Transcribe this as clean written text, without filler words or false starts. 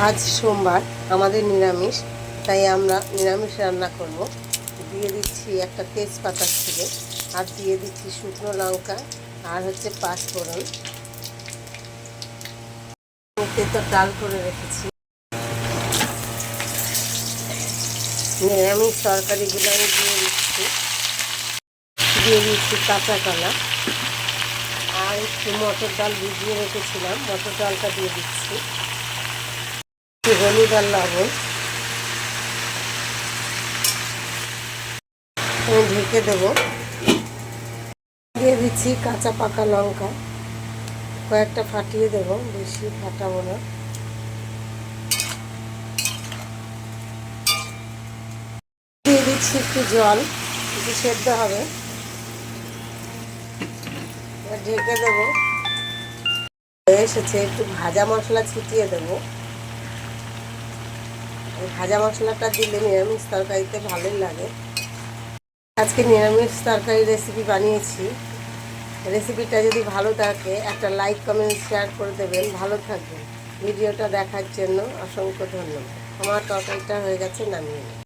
আজ সোমবার, আমাদের নিরামিষ, তাই আমরা নিরামিষ রান্না করব। দিয়ে দিচ্ছি একটা তেজপাতা ছিঁড়ে, আর দিয়ে দিচ্ছি শুকনো লঙ্কা, আর হচ্ছে পাঁচফোড়ন। তো ডাল করে রেখেছি। নিরামিষ তরকারিগুলো আমি দিয়ে দিচ্ছি কাঁচা কলা, আর একটু মটর ডাল ভিজিয়ে রেখেছিলাম, মটর ডালটা দিয়ে দিচ্ছি। হলুদ আর লবণ আমি ঢেকে দেবো। দিয়ে দিচ্ছি কাঁচা পাকা লঙ্কা, কয়েকটা ফাটিয়ে দেবো, বেশি ফাটাবো না। দিয়ে দিচ্ছি একটু জল, একটু সেদ্ধ হবে, ঢেকে দেবো। এসেছে, একটু ভাজা মশলা ছিটিয়ে দেবো। ভাজা মশলাটা দিলে নিরামিষ তরকারিতে ভালোই লাগে। আজকে নিরামিষ তরকারি রেসিপি বানিয়েছি। রেসিপিটা যদি ভালো থাকে একটা লাইক কমেন্ট শেয়ার করে দেবেন। ভালো থাকবেন। ভিডিওটা দেখার জন্য অসংখ্য ধন্যবাদ। আমার তরকারিটা হয়ে গেছে, নামিয়ে